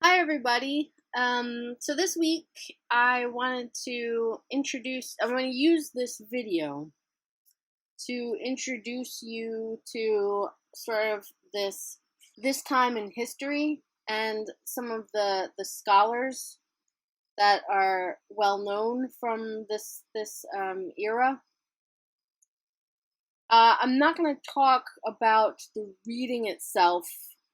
Hi, everybody. So this week I wanted to I'm going to use this video to introduce you to sort of this time in history and some of the scholars that are well known from this era. I'm not going to talk about the reading itself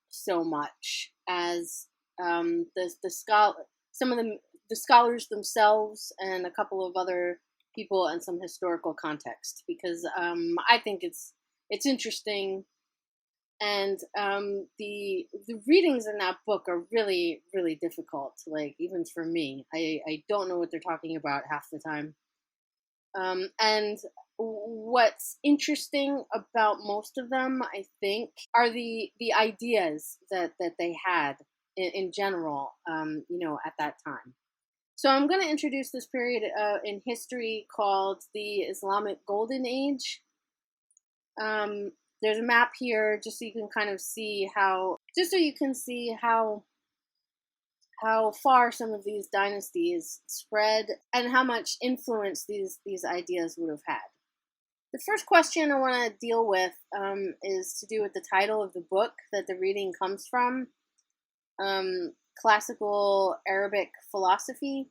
so much as some of the scholars themselves, and a couple of other people, and some historical context, because I think it's interesting, and the readings in that book are really really difficult. Like, even for me, I don't know what they're talking about half the time. And what's interesting about most of them, I think, are the ideas that they had in general, at that time. So I'm going to introduce this period in history called the Islamic Golden Age. There's a map here just so you can kind of see how far some of these dynasties spread and how much influence these ideas would have had. The first question I want to deal with is to do with the title of the book that the reading comes from, Classical Arabic Philosophy.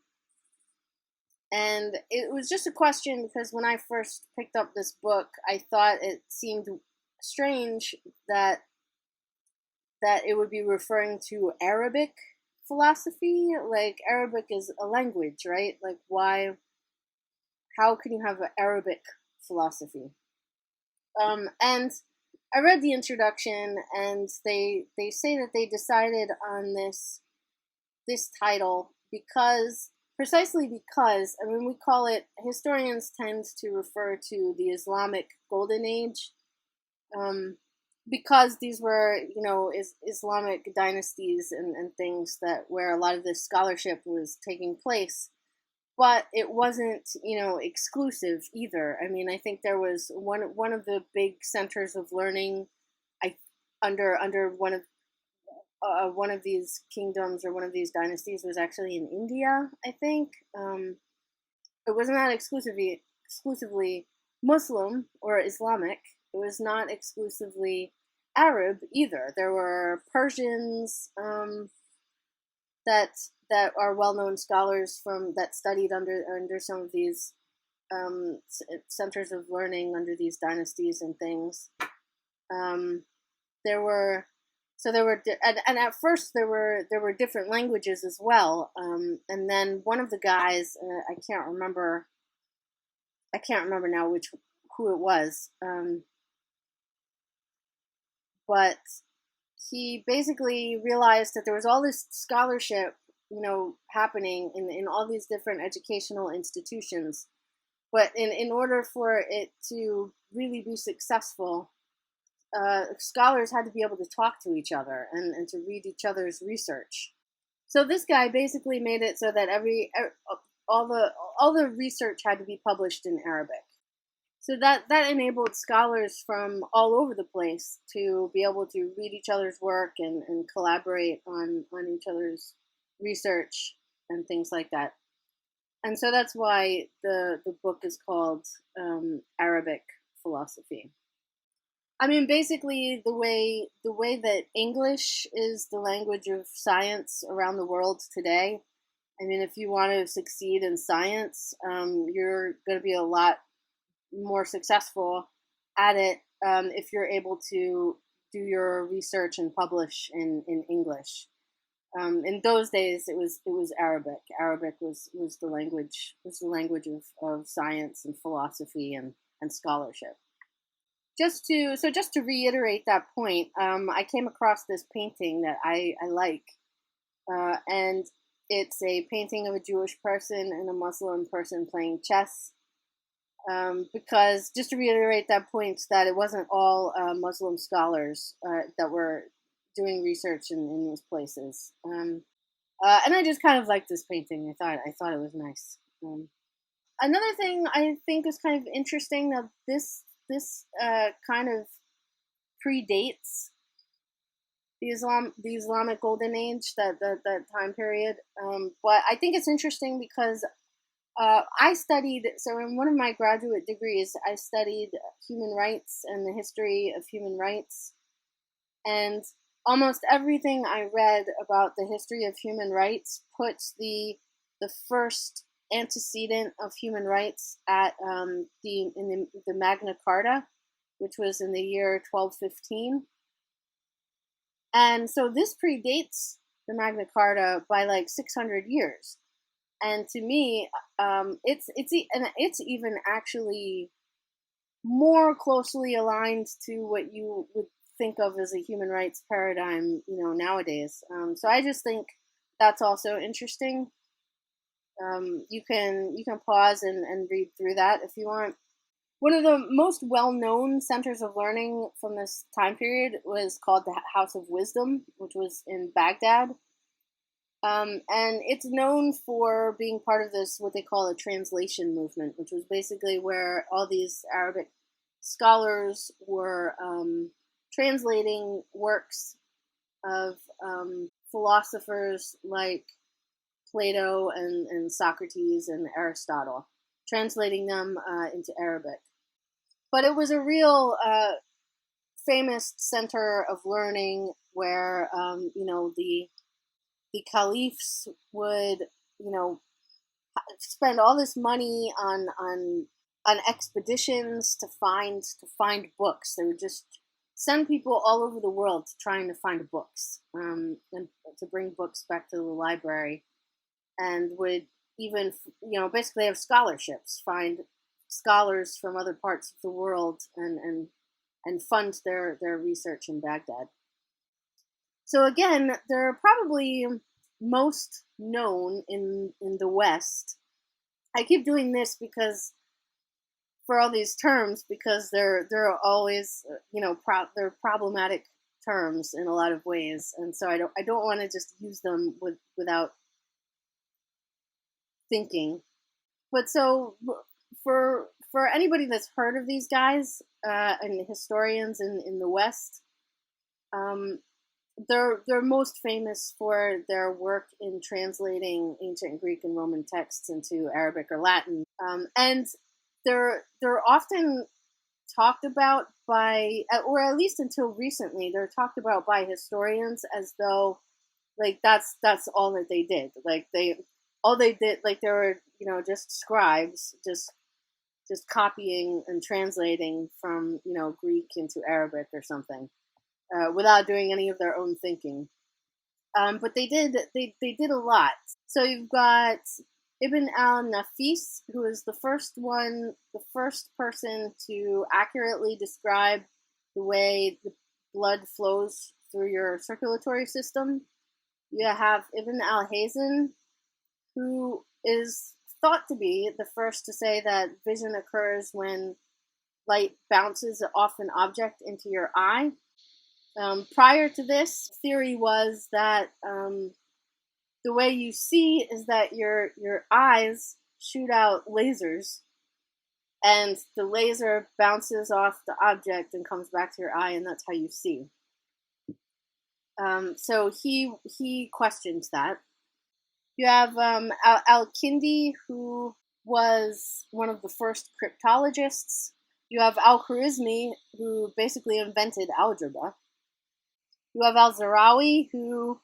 And it was just a question because when I first picked up this book, I thought it seemed strange that it would be referring to Arabic philosophy. Like, Arabic is a language, right? Like, how can you have an Arabic philosophy? And I read the introduction, and they say that they decided on this title precisely because, I mean, we call it, historians tend to refer to the Islamic Golden Age, because these were, Islamic dynasties and things where a lot of this scholarship was taking place. But it wasn't, exclusive either. I mean, I think there was one of the big centers of learning, under one of these kingdoms or one of these dynasties, was actually in India, I think. It was not exclusively Muslim or Islamic. It was not exclusively Arab either. There were Persians, that are well-known scholars that studied under some of these centers of learning under these dynasties and things. There were and at first there were different languages as well. And then one of the guys, I can't remember now who it was, but he basically realized that there was all this scholarship, happening in all these different educational institutions. But in order for it to really be successful, scholars had to be able to talk to each other and to read each other's research. So this guy basically made it so that all the research had to be published in Arabic. So that enabled scholars from all over the place to be able to read each other's work and collaborate on each other's research and things like that. And so that's why the book is called Arabic Philosophy. I mean, basically, the way that English is the language of science around the world today. I mean, if you want to succeed in science, you're going to be a lot more successful at it if you're able to do your research and publish in English. In those days, it was Arabic. Arabic was the language of science and philosophy and scholarship. Just to reiterate that point, I came across this painting that I like, and it's a painting of a Jewish person and a Muslim person playing chess. Because, just to reiterate that point, that it wasn't all Muslim scholars that were doing research in these places. And I just kind of liked this painting. I thought it was nice. Another thing I think is kind of interesting, that this kind of predates the Islamic Golden Age, that time period. But I think it's interesting because I studied, so in one of my graduate degrees, I studied human rights and the history of human rights. And almost everything I read about the history of human rights puts the first antecedent of human rights at the Magna Carta, which was in the year 1215. And so this predates the Magna Carta by like 600 years. And to me, it's even actually more closely aligned to what you would think of as a human rights paradigm, nowadays. So I just think that's also interesting. You can pause and read through that if you want. One of the most well-known centers of learning from this time period was called the House of Wisdom, which was in Baghdad. And it's known for being part of this, what they call a translation movement, which was basically where all these Arabic scholars were translating works of philosophers like Plato and Socrates and Aristotle, translating them into Arabic. But it was a real famous center of learning where, the caliphs would, spend all this money on expeditions to find books. They would just send people all over the world trying to find books, and to bring books back to the library, and would even, basically have scholarships, find scholars from other parts of the world, and fund their research in Baghdad. So again, they're probably most known in the West. I keep doing this because for all these terms, because they're always, they're problematic terms in a lot of ways, and so I don't want to just use them without thinking. But so for anybody that's heard of these guys, and historians in the West, um, they're most famous for their work in translating ancient Greek and Roman texts into Arabic or Latin, and they're often talked about by, or at least until recently, they're talked about by historians as though like that's all that they did. Like they did, like they were, just scribes, just copying and translating from, Greek into Arabic or something, without doing any of their own thinking. But they did a lot. So you've got Ibn al-Nafis, who is the first person to accurately describe the way the blood flows through your circulatory system. You have Ibn al-Hazan, who is thought to be the first to say that vision occurs when light bounces off an object into your eye. Prior to this, theory was that the way you see is that your eyes shoot out lasers, and the laser bounces off the object and comes back to your eye, and that's how you see. So he questions that. You have Al-Kindi, who was one of the first cryptologists. You have Al-Khwarizmi, who basically invented algebra. You have Al-Zarawi, who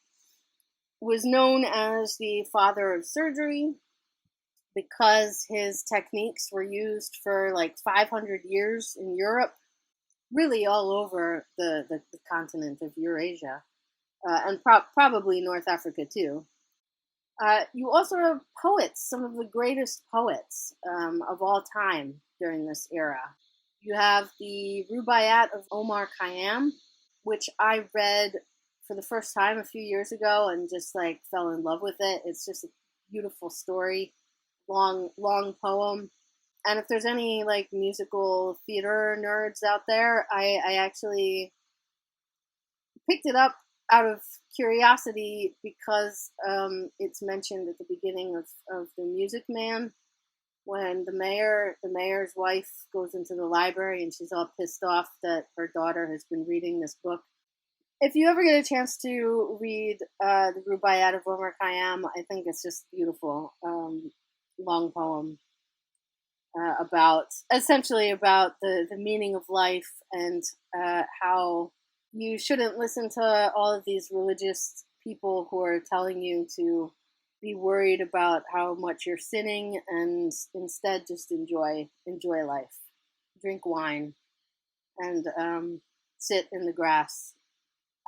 was known as the father of surgery because his techniques were used for like 500 years in Europe, really all over the continent of Eurasia, and probably North Africa too. You also have poets, some of the greatest poets of all time during this era. You have the Rubaiyat of Omar Khayyam, which I read for the first time a few years ago and just like fell in love with it. It's just a beautiful story, long poem. And if there's any like musical theater nerds out there, I actually picked it up out of curiosity because it's mentioned at the beginning of The Music Man, when the mayor's wife goes into the library and she's all pissed off that her daughter has been reading this book. If you ever get a chance to read the Rubaiyat of Omar Khayyam, I think it's just beautiful. Long poem about essentially about the meaning of life and how you shouldn't listen to all of these religious people who are telling you to be worried about how much you're sinning and instead just enjoy life, drink wine, and sit in the grass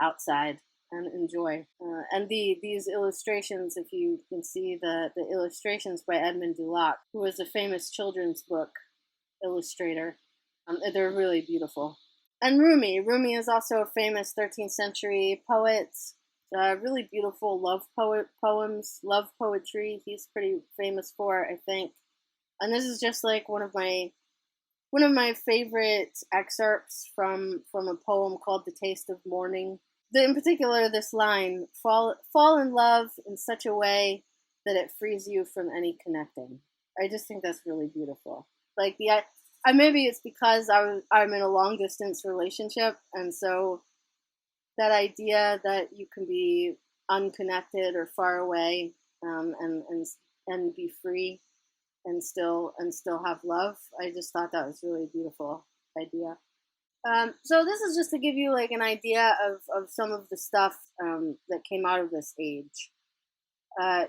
outside and enjoy. And these illustrations, if you can see the illustrations by Edmund Dulac, who was a famous children's book illustrator, they're really beautiful. And Rumi is also a famous 13th century poet. Really beautiful poems, love poetry. He's pretty famous for, I think. And this is just like one of my favorite excerpts from a poem called "The Taste of Morning." In particular, this line: "Fall in love in such a way that it frees you from any connecting." I just think that's really beautiful. Like maybe it's because I'm in a long distance relationship, and so that idea that you can be unconnected or far away, and be free and still have love. I just thought that was really a beautiful idea. So this is just to give you like an idea of some of the stuff that came out of this age. I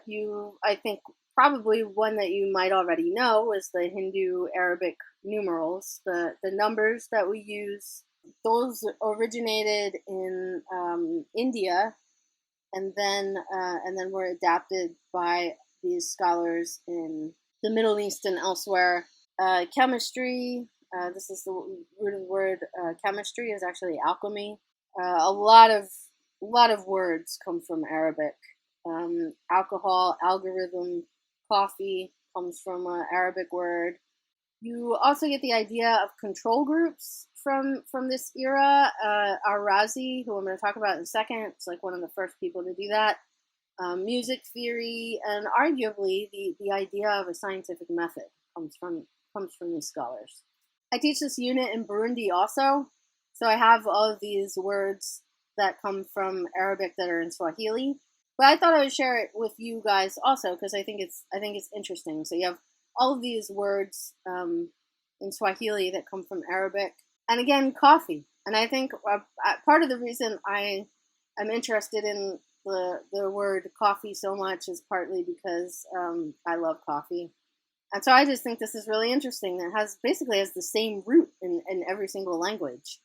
think probably one that you might already know is the Hindu Arabic numerals, the numbers that we use. Those originated in India, and then were adapted by these scholars in the Middle East and elsewhere. Chemistry. This is the root of the word. Chemistry is actually alchemy. A lot of words come from Arabic. Alcohol, algorithm, coffee comes from an Arabic word. You also get the idea of control groups from this era. Ar-Razi, who I'm going to talk about in a second, is like one of the first people to do that. Music theory, and arguably the idea of a scientific method comes from these scholars. I teach this unit in Burundi also, so I have all of these words that come from Arabic that are in Swahili. But I thought I would share it with you guys also because I think it's interesting. So you have all of these words in Swahili that come from Arabic, and again, coffee. And I think part of the reason I'm interested in the word coffee so much is partly because I love coffee. And so I just think this is really interesting. It basically has the same root in every single language,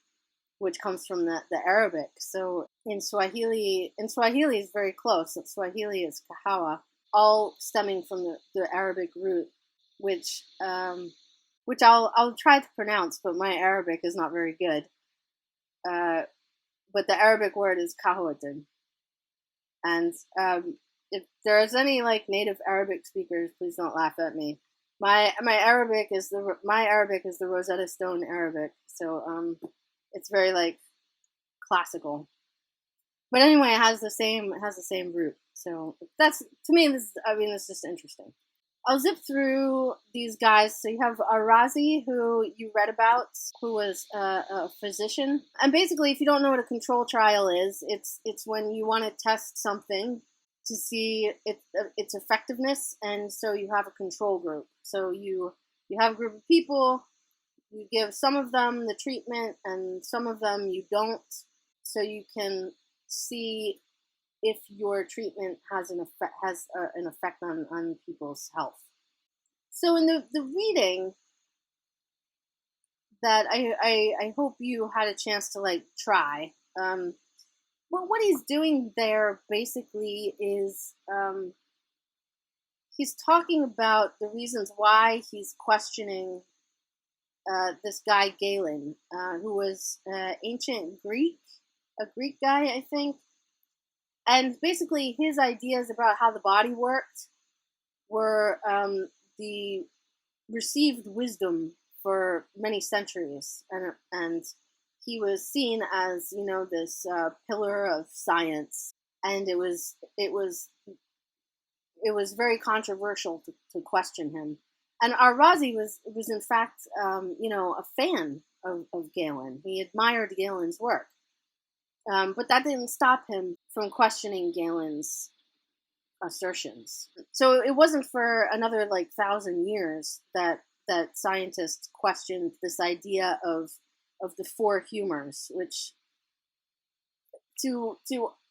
which comes from the Arabic. So in Swahili is very close. Swahili is kahawa, all stemming from the Arabic root, which I'll try to pronounce, but my Arabic is not very good. But the Arabic word is kahawatin. And if there's any like native Arabic speakers, please don't laugh at me. My Arabic is the Rosetta Stone Arabic, so it's very like classical. But anyway, it has the same root. So that's to me this is just interesting. I'll zip through these guys. So you have Ar-Razi, who you read about, who was a physician. And basically, if you don't know what a control trial is, it's when you want to test something to see its effectiveness, and so you have a control group. So you have a group of people. You give some of them the treatment, and some of them you don't, so you can see if your treatment has an effect on people's health. So in the reading that I hope you had a chance to like try. Well, what he's doing there basically is he's talking about the reasons why he's questioning this guy Galen, who was ancient Greek, a Greek guy, I think. And basically, his ideas about how the body worked were the received wisdom for many centuries, and he was seen as this pillar of science, and it was very controversial to question him. And Ar-Razi was in fact a fan of Galen. He admired Galen's work. But that didn't stop him from questioning Galen's assertions. So it wasn't for another like 1,000 years that scientists questioned this idea of the four humors, which to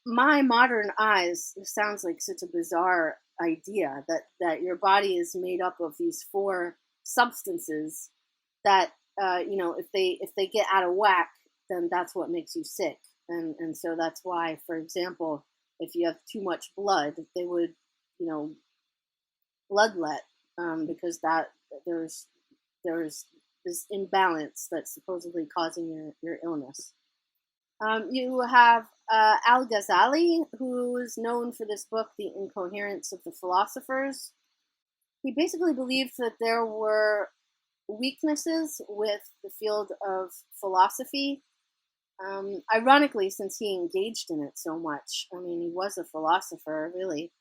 my modern eyes sounds like such a bizarre idea that your body is made up of these four substances that if they get out of whack, then that's what makes you sick. And so that's why, for example, if you have too much blood, they would, bloodlet, because that there's this imbalance that's supposedly causing your illness. You have Al Ghazali, who is known for this book, The Incoherence of the Philosophers. He basically believed that there were weaknesses with the field of philosophy. Ironically, since he engaged in it so much. I mean, he was a philosopher, really.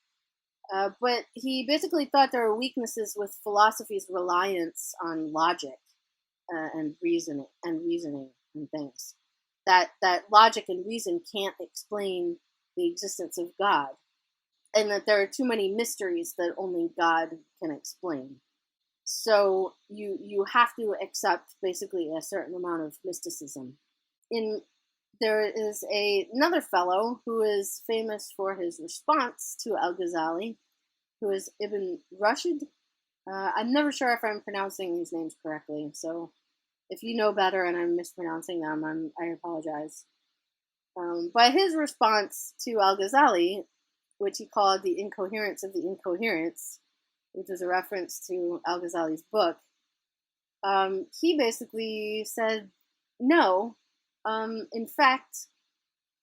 But he basically thought there were weaknesses with philosophy's reliance on logic and reasoning and things. That logic and reason can't explain the existence of God, and that there are too many mysteries that only God can explain. So you have to accept basically a certain amount of mysticism. There is another fellow who is famous for his response to Al Ghazali, who is Ibn Rushd. I'm never sure if I'm pronouncing these names correctly, so if you know better and I'm mispronouncing them, I apologize. But his response to Al Ghazali, which he called The Incoherence of the Incoherence, which was a reference to Al Ghazali's book, he basically said, no, in fact,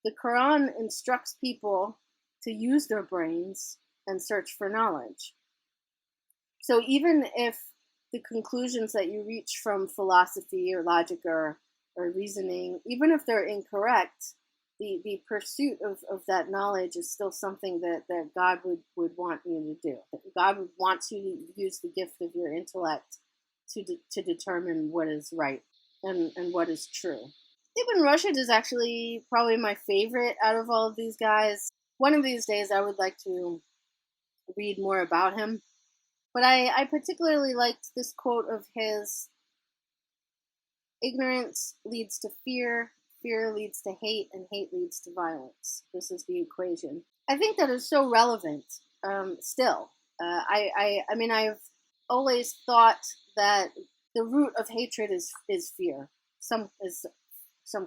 the Quran instructs people to use their brains and search for knowledge. So even if the conclusions that you reach from philosophy or logic or reasoning, even if they're incorrect, the pursuit of that knowledge is still something that God would want you to do. God would want you to use the gift of your intellect to determine what is right and what is true. Ibn Rushd is actually probably my favorite out of all of these guys. One of these days I would like to read more about him. But I particularly liked this quote of his: ignorance leads to fear, fear leads to hate, and hate leads to violence. This is the equation. I think that is so relevant still. I mean, I've always thought that the root of hatred is fear. Some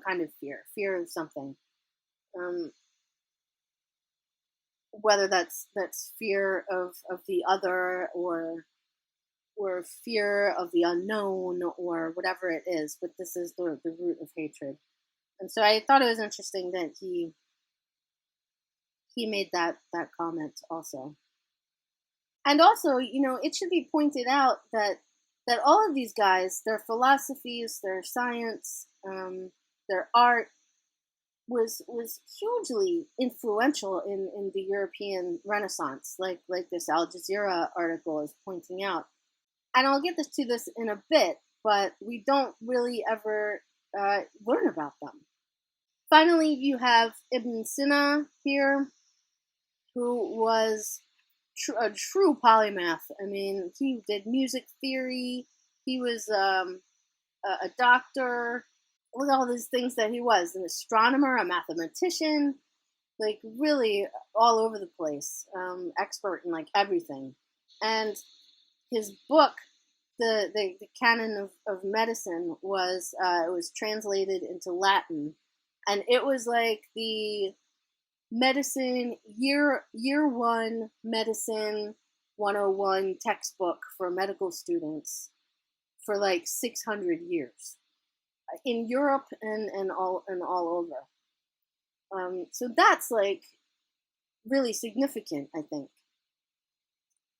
kind of fear of something. Whether that's fear of the other or fear of the unknown or whatever it is, but this is the root of hatred. And so I thought it was interesting that he made that comment also. And also, it should be pointed out that all of these guys, their philosophies, their science, their art was hugely influential in the European Renaissance, like this Al Jazeera article is pointing out. And I'll get to this in a bit, but we don't really ever learn about them. Finally, you have Ibn Sina here, who was a true polymath. I mean, he did music theory. He was a doctor. Look at all these things that he was: an astronomer, a mathematician, like really all over the place, expert in like everything. And his book, the Canon of Medicine, was it was translated into Latin, and it was like the medicine year one medicine 101 textbook for medical students for like 600 years in Europe and all over. So that's like really significant, I think.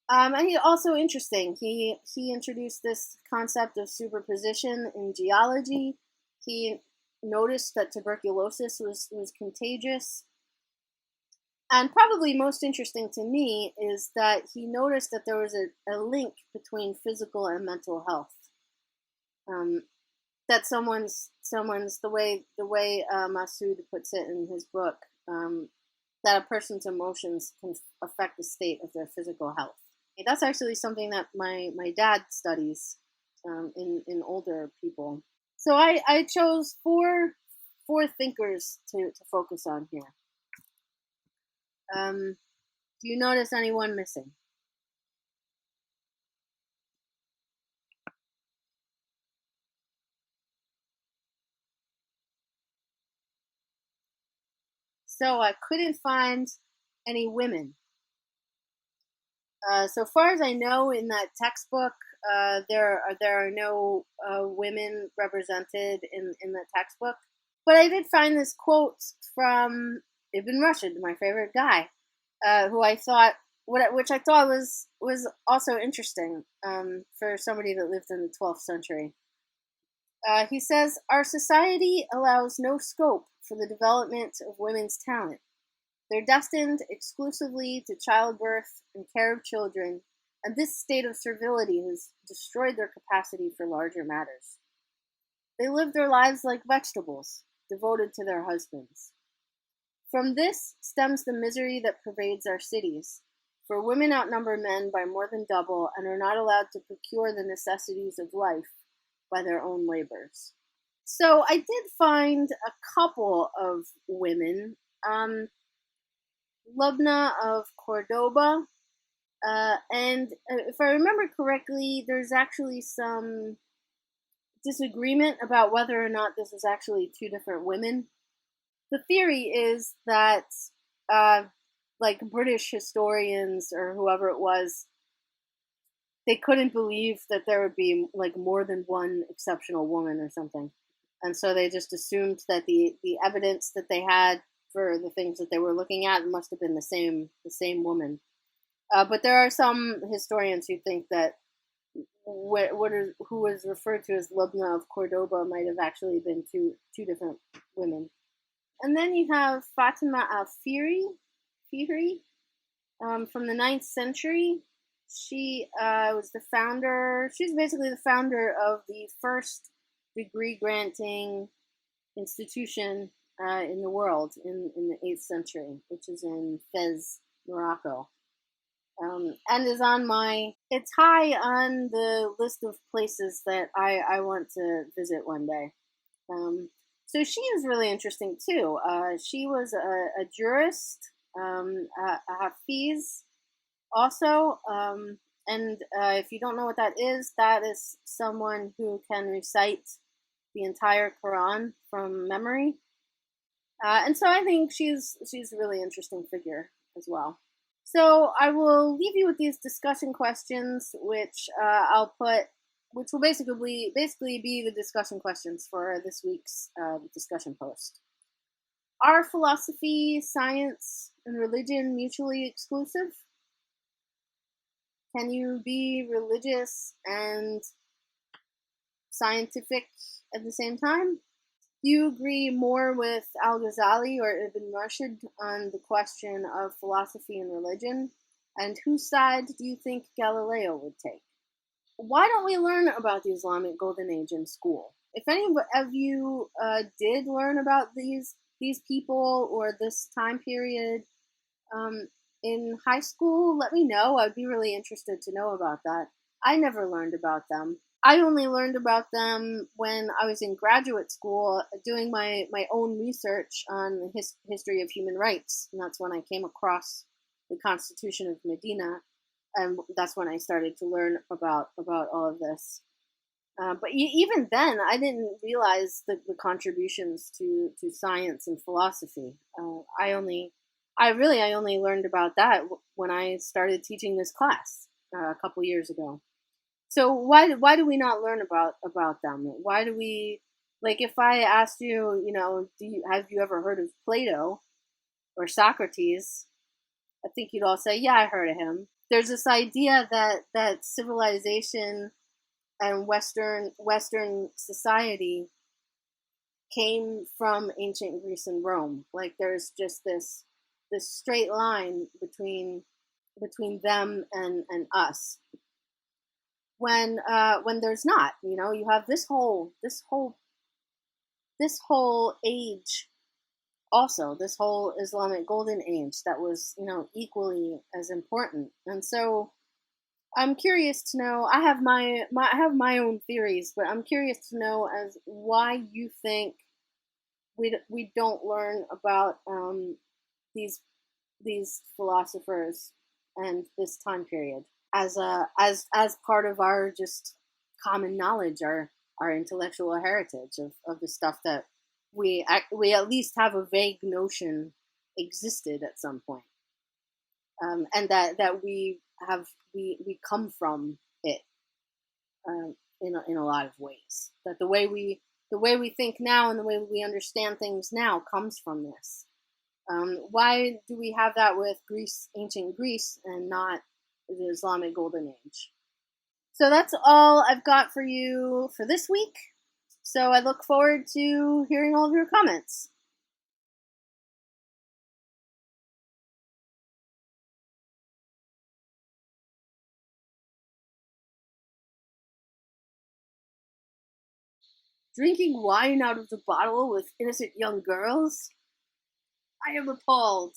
And he also interesting. He introduced this concept of superposition in geology. He noticed that tuberculosis was contagious. And probably most interesting to me is that he noticed that there was a link between physical and mental health. that someone's the way Masood puts it in his book, that a person's emotions can affect the state of their physical health. That's actually something that my dad studies, in older people. So I chose four thinkers to focus on here. Do you notice anyone missing? So I couldn't find any women. So far as I know, in that textbook, there are no women represented in the textbook. But I did find this quote from Ibn Rushd, my favorite guy, who I thought, which I thought was also interesting, for somebody that lived in the 12th century. He says, "Our society allows no scope for the development of women's talent. They're destined exclusively to childbirth and care of children, and this state of servility has destroyed their capacity for larger matters. They live their lives like vegetables, devoted to their husbands. From this stems the misery that pervades our cities, for women outnumber men by more than double and are not allowed to procure the necessities of life by their own labors." So I did find a couple of women. Lubna of Cordoba, and if I remember correctly, there's actually some disagreement about whether or not this is actually two different women. The theory is that, uh, like British historians or whoever it was, they couldn't believe that there would be like more than one exceptional woman or something, and so they just assumed that the evidence that they had for the things that they were looking at must have been the same woman. But there are some historians who think that who was referred to as Lubna of Cordoba might have actually been two different women. And then you have Fatima al-Fihri, from the 9th century. She was the founder. She's basically the founder of the first degree granting institution in the world in the 8th century, which is in Fez, Morocco. And is it's high on the list of places that I want to visit one day. So she is really interesting too. She was a jurist, a hafiz also. And if you don't know what that is someone who can recite the entire Quran from memory. And so I think she's a really interesting figure as well. So I will leave you with these discussion questions, which which will basically be the discussion questions for this week's discussion post. Are philosophy, science, and religion mutually exclusive? Can you be religious and scientific at the same time? Do you agree more with Al-Ghazali or Ibn Rushd on the question of philosophy and religion? And whose side do you think Galileo would take? Why don't we learn about the Islamic Golden Age in school? If any of you did learn about these people or this time period in high school, let me know. I'd be really interested to know about that. I never learned about them. I only learned about them when I was in graduate school doing my own research on the history of human rights. And that's when I came across the Constitution of Medina. And that's when I started to learn about all of this. But even then, I didn't realize the contributions to science and philosophy. I only learned about that when I started teaching this class a couple years ago. So why do we not learn about them? Why do we, like, if I asked you, have you ever heard of Plato or Socrates? I think you'd all say, yeah, I heard of him. There's this idea that civilization and Western society came from ancient Greece and Rome. Like there's just this straight line between them and us. When there's not, you have this whole this whole age, also this whole Islamic golden age, that was, equally as important. And so I'm curious to know. I have I have my own theories, but I'm curious to know as why you think we don't learn about these these philosophers and this time period as as part of our just common knowledge, our intellectual heritage of the stuff that we at least have a vague notion existed at some point, and that we come from it, in a lot of ways. That the way we think now and the way we understand things now comes from this. Why do we have that with Greece, ancient Greece, and not the Islamic Golden Age? So that's all I've got for you for this week. So I look forward to hearing all of your comments. Drinking wine out of the bottle with innocent young girls? I am appalled.